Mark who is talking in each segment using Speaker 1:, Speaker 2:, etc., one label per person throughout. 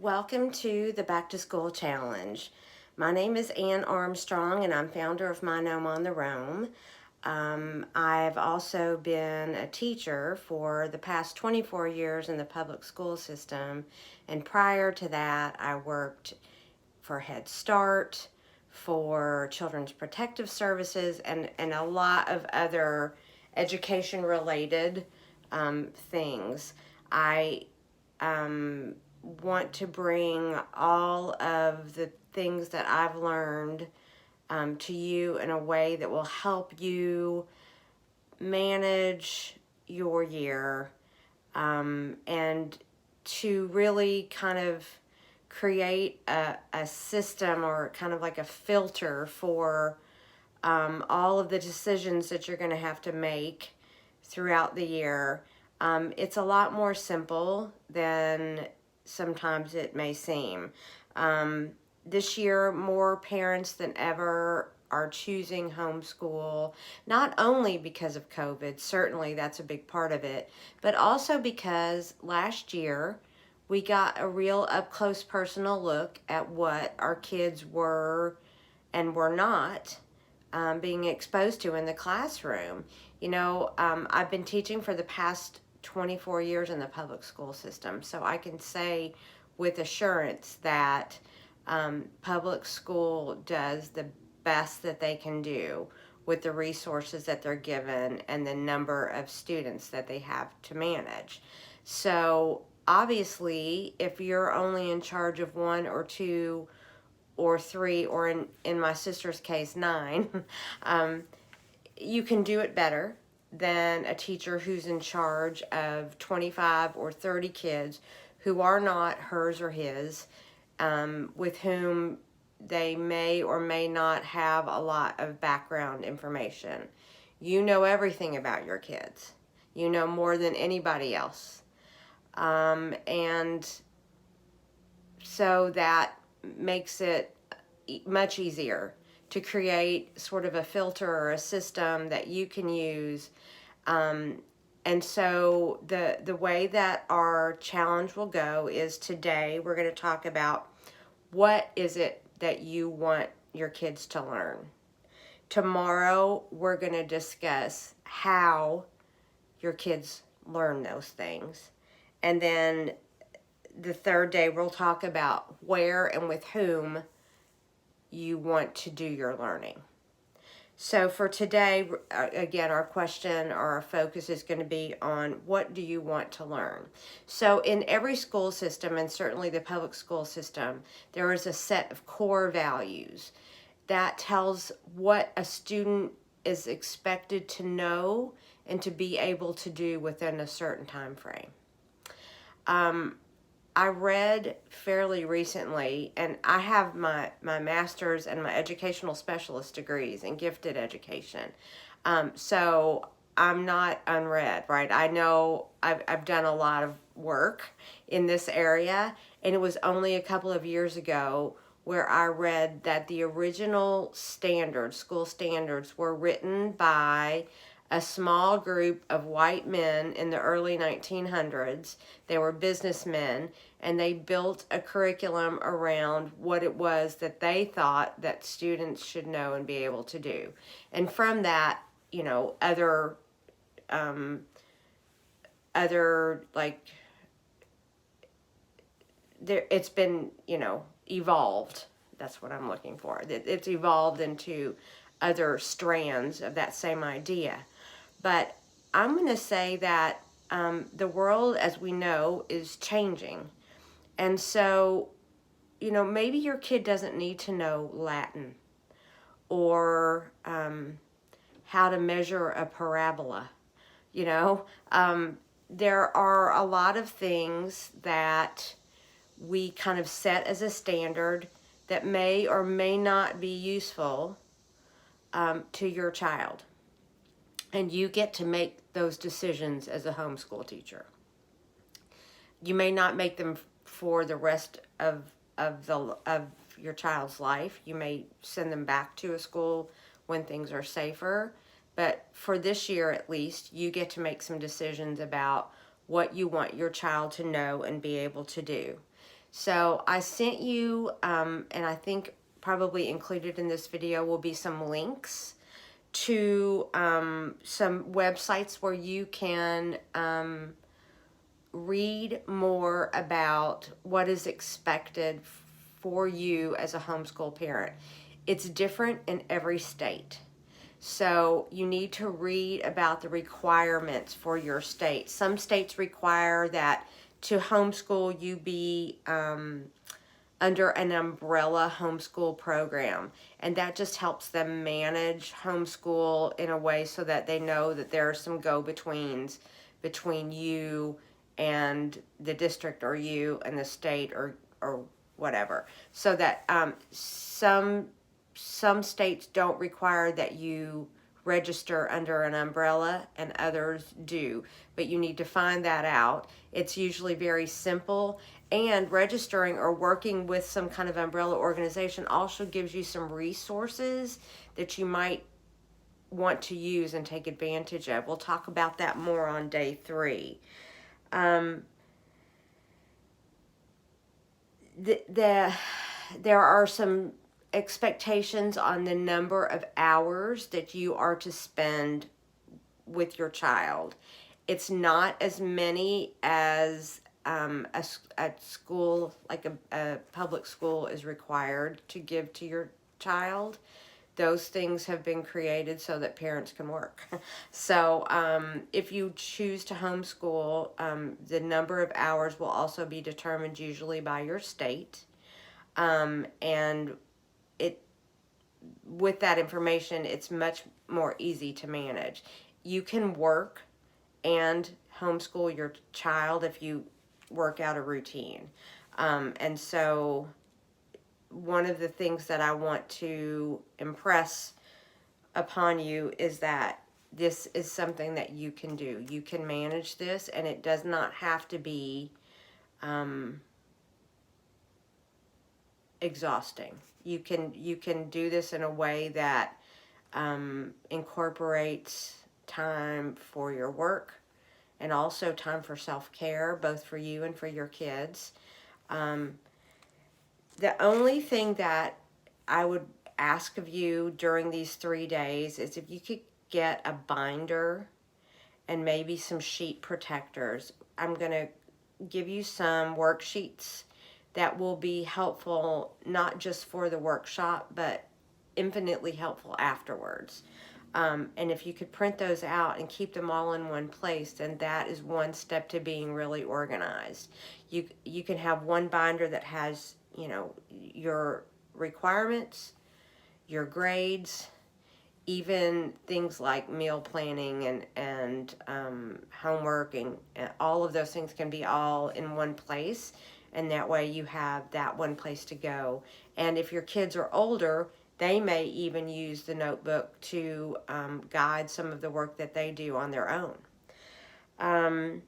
Speaker 1: Welcome to the Back to School Challenge. My name is Ann Armstrong and I'm founder of My Gnome on the Roam. I've also been a teacher for the past 24 years in the public school system, and prior to that I worked for Head Start, for Children's Protective Services, and a lot of other education related things. I want to bring all of the things that I've learned to you in a way that will help you manage your year and to really kind of create a system or kind of like a filter for all of the decisions that you're going to have to make throughout the year. It's a lot more simple than sometimes it may seem. This year, more parents than ever are choosing homeschool, not only because of COVID, certainly that's a big part of it, but also because last year we got a real up close personal look at what our kids were and were not being exposed to in the classroom. I've been teaching for the past 24 years in the public school system, so I can say with assurance that public school does the best that they can do with the resources that they're given and the number of students that they have to manage. So obviously, if you're only in charge of one or two or three, or in my sister's case, 9, you can do it better than a teacher who's in charge of 25 or 30 kids who are not hers or his, with whom they may or may not have a lot of background information. You know everything about your kids. You know more than anybody else. And so that makes it much easier to create sort of a filter or a system that you can use. And so the way that our challenge will go is today we're going to talk about what is it that you want your kids to learn. Tomorrow we're going to discuss how your kids learn those things. And then the third day we'll talk about where and with whom you want to do your learning. So for today, again, our question or our focus is going to be on what do you want to learn? So in every school system, and certainly the public school system, there is a set of core values that tells what a student is expected to know and to be able to do within a certain time frame. I read fairly recently, and I have my master's and my educational specialist degrees in gifted education. So I'm not unread, right? I know I've done a lot of work in this area, and it was only a couple of years ago where I read that the original standards, school standards, were written by a small group of white men in the early 1900s. They were businessmen, and they built a curriculum around what it was that they thought that students should know and be able to do. And from that, other like it's been, evolved. That's what I'm looking for. It's evolved into other strands of that same idea. But I'm going to say that the world, as we know, is changing. And so, maybe your kid doesn't need to know Latin or how to measure a parabola. There are a lot of things that we kind of set as a standard that may or may not be useful to your child. And you get to make those decisions as a homeschool teacher. You may not make them for the rest of your child's life. You may send them back to a school when things are safer. But for this year at least, you get to make some decisions about what you want your child to know and be able to do. So I sent you, and I think probably included in this video will be some links to some websites where you can read more about what is expected for you as a homeschool parent. It's different in every state. So you need to read about the requirements for your state. Some states require that to homeschool you be under an umbrella homeschool program, and that just helps them manage homeschool in a way so that they know that there are some go-betweens between you and the district, or you and the state, or whatever, so that some states don't require that you register under an umbrella and others do, but you need to find that out. It's usually very simple, and registering or working with some kind of umbrella organization also gives you some resources that you might want to use and take advantage of. We'll talk about that more on day 3. There are some expectations on the number of hours that you are to spend with your child. It's not as many as a school, like a public school, is required to give to your child. Those things have been created so that parents can work. So if you choose to homeschool, the number of hours will also be determined usually by your state. And with that information, it's much more easy to manage. You can work and homeschool your child if you work out a routine. And so one of the things that I want to impress upon you is that this is something that you can do. You can manage this, and it does not have to be exhausting. You can do this in a way that incorporates time for your work and also time for self-care, both for you and for your kids. The only thing that I would ask of you during these 3 days is if you could get a binder and maybe some sheet protectors. I'm going to give you some worksheets that will be helpful, not just for the workshop, but infinitely helpful afterwards. And if you could print those out and keep them all in one place, then that is one step to being really organized. You can have one binder that has, your requirements, your grades, even things like meal planning and homework, and all of those things can be all in one place. And that way you have that one place to go. And if your kids are older, they may even use the notebook to guide some of the work that they do on their own.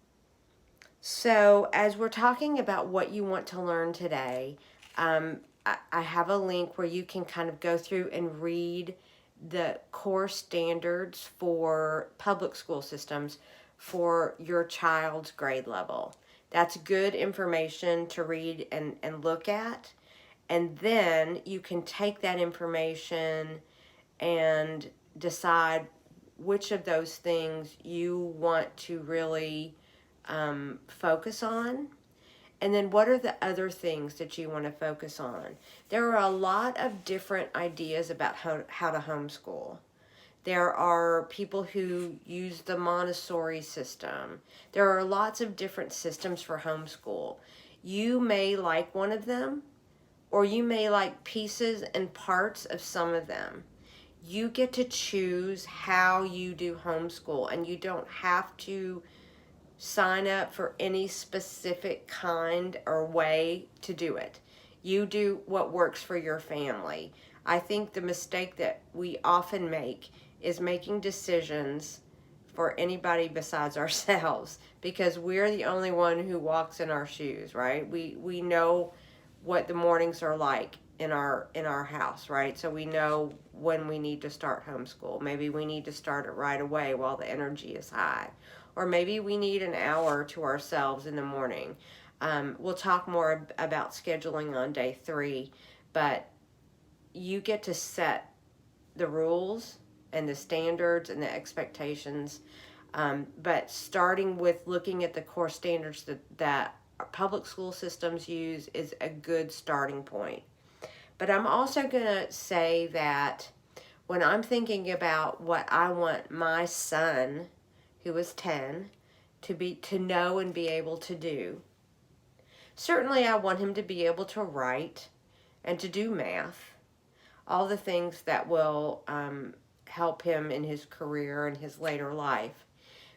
Speaker 1: So as we're talking about what you want to learn today, I have a link where you can kind of go through and read the core standards for public school systems for your child's grade level. That's good information to read and look at. And then you can take that information and decide which of those things you want to really focus on. And then what are the other things that you want to focus on? There are a lot of different ideas about how to homeschool. There are people who use the Montessori system. There are lots of different systems for homeschool. You may like one of them, or you may like pieces and parts of some of them. You get to choose how you do homeschool, and you don't have to sign up for any specific kind or way to do it. You do what works for your family. I think the mistake that we often make is making decisions for anybody besides ourselves, because we're the only one who walks in our shoes, right? We know what the mornings are like in our house, right? So we know when we need to start homeschool. Maybe we need to start it right away while the energy is high, or maybe we need an hour to ourselves in the morning. We'll talk more about scheduling on day 3, but you get to set the rules and the standards and the expectations. But starting with looking at the core standards that our public school systems use is a good starting point. But I'm also going to say that when I'm thinking about what I want my son, who is 10, to know and be able to do, certainly I want him to be able to write and to do math, all the things that will help him in his career and his later life.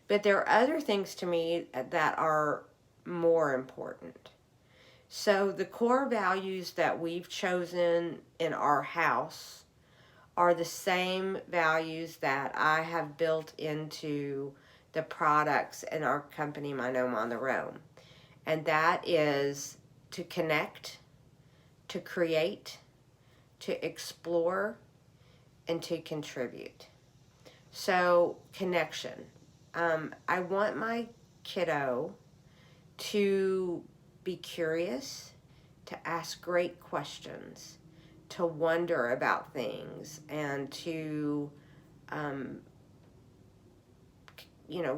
Speaker 1: But there are other things to me that are more important. So the core values that we've chosen in our house are the same values that I have built into the products in our company, My Gnome on the Roam. And that is to connect, to create, to explore, and to contribute. So, connection. I want my kiddo to be curious, to ask great questions, to wonder about things, and to,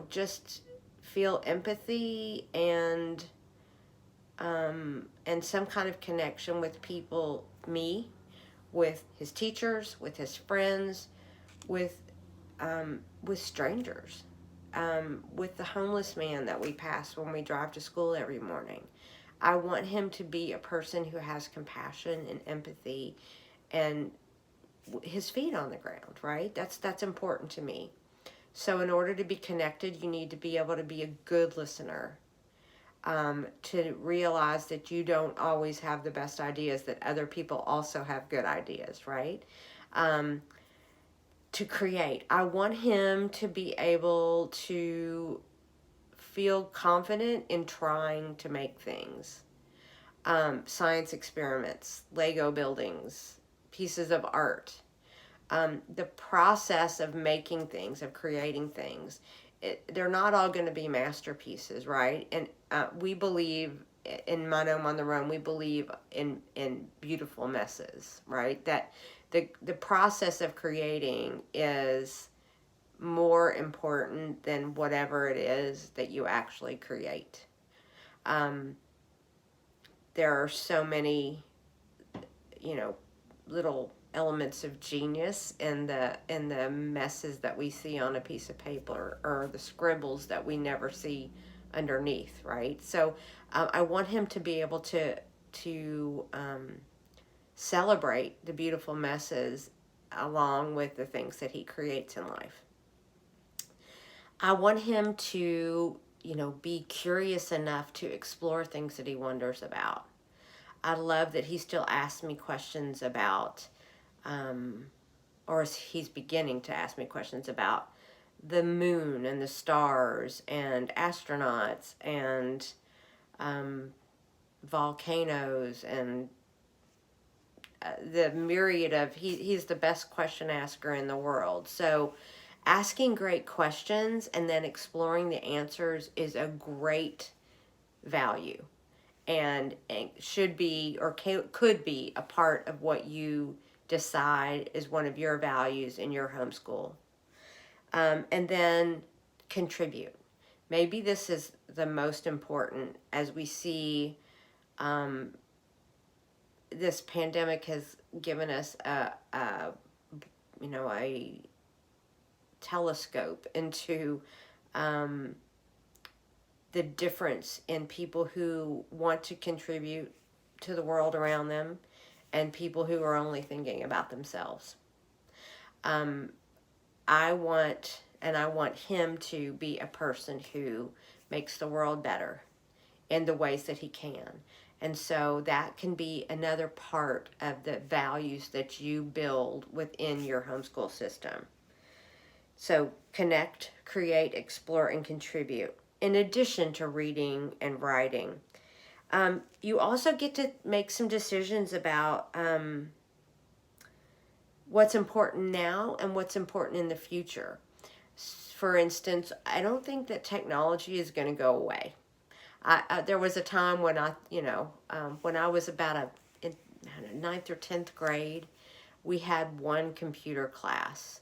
Speaker 1: just feel empathy and some kind of connection with people, with his teachers, with his friends, with strangers, with the homeless man that we pass when we drive to school every morning. I want him to be a person who has compassion and empathy and his feet on the ground, right? That's important to me. So in order to be connected, you need to be able to be a good listener, to realize that you don't always have the best ideas, that other people also have good ideas, right? To create. I want him to be able to feel confident in trying to make things. Science experiments, Lego buildings, pieces of art. The process of making things, of creating things, they're not all going to be masterpieces, right? And we believe in My Gnome on the Roam, we believe in beautiful messes, right? That the process of creating is more important than whatever it is that you actually create. There are so many, little elements of genius in the messes that we see on a piece of paper, or the scribbles that we never see underneath, right? So I want him to be able to celebrate the beautiful messes along with the things that he creates in life. I want him to, be curious enough to explore things that he wonders about. I love that he still asks me questions about, or he's beginning to ask me questions about the moon and the stars and astronauts and volcanoes and the myriad of, he's the best question asker in the world. So asking great questions and then exploring the answers is a great value, and should be, or could be, a part of what you decide is one of your values in your homeschool. And then contribute. Maybe this is the most important, as we see this pandemic has given us a telescope into the difference in people who want to contribute to the world around them and people who are only thinking about themselves. I want him to be a person who makes the world better in the ways that he can. And so that can be another part of the values that you build within your homeschool system. So connect, create, explore, and contribute, in addition to reading and writing. You also get to make some decisions about what's important now and what's important in the future. For instance, I don't think that technology is going to go away. There was a time when when I was about in ninth or 10th grade, we had one computer class.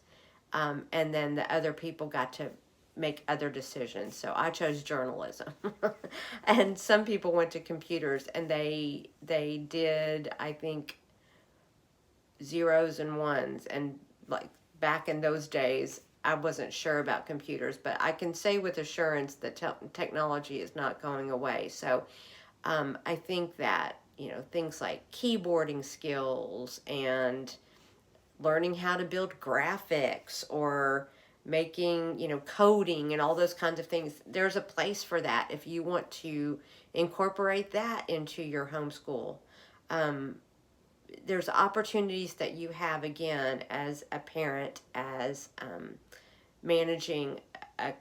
Speaker 1: And then the other people got to make other decisions. So I chose journalism. And some people went to computers, and they did, I think, zeros and ones. And like back in those days, I wasn't sure about computers, but I can say with assurance that technology is not going away. So I think that, things like keyboarding skills and learning how to build graphics or making, coding and all those kinds of things, there's a place for that if you want to incorporate that into your homeschool. There's opportunities that you have, again, as a parent, as managing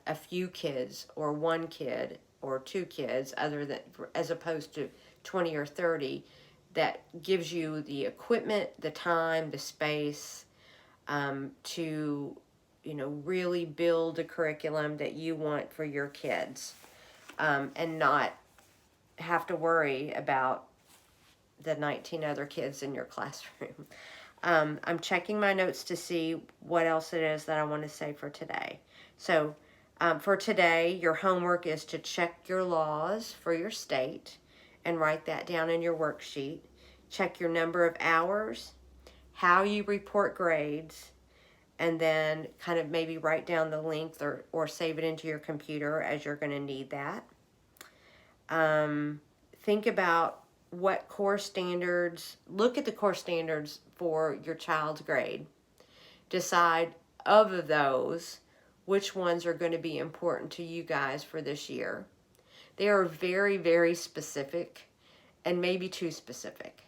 Speaker 1: a few kids or one kid or two kids, as opposed to 20 or 30, that gives you the equipment, the time, the space to, really build a curriculum that you want for your kids, and not have to worry about the 19 other kids in your classroom. I'm checking my notes to see what else it is that I want to say for today. So for today, your homework is to check your laws for your state and write that down in your worksheet. Check your number of hours, how you report grades, and then kind of maybe write down the length or save it into your computer, as you're going to need that. Think about what core standards, look at the core standards for your child's grade. Decide of those, which ones are going to be important to you guys for this year. They are very, very specific and maybe too specific.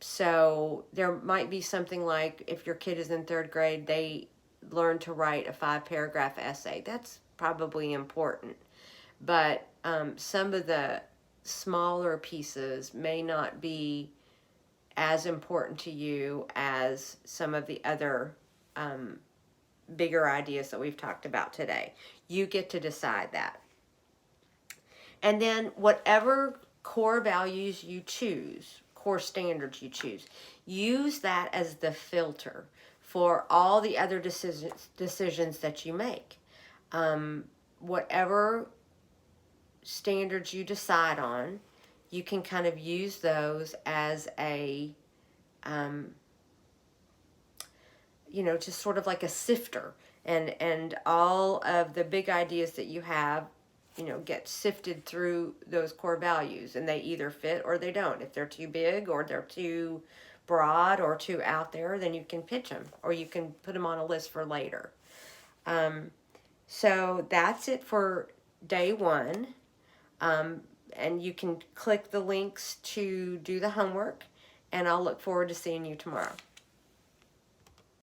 Speaker 1: So there might be something like, if your kid is in 3rd grade, they learn to write a 5-paragraph essay. That's probably important. But some of the smaller pieces may not be as important to you as some of the other bigger ideas that we've talked about today. You get to decide that. And then whatever core values you choose, core standards you choose, use that as the filter for all the other decisions that you make. Whatever standards you decide on, you can kind of use those as a, just sort of like a sifter. And all of the big ideas that you have, get sifted through those core values, and they either fit or they don't. If they're too big or they're too broad or too out there, then you can pitch them, or you can put them on a list for later. So that's it for day 1. And you can click the links to do the homework, and I'll look forward to seeing you tomorrow.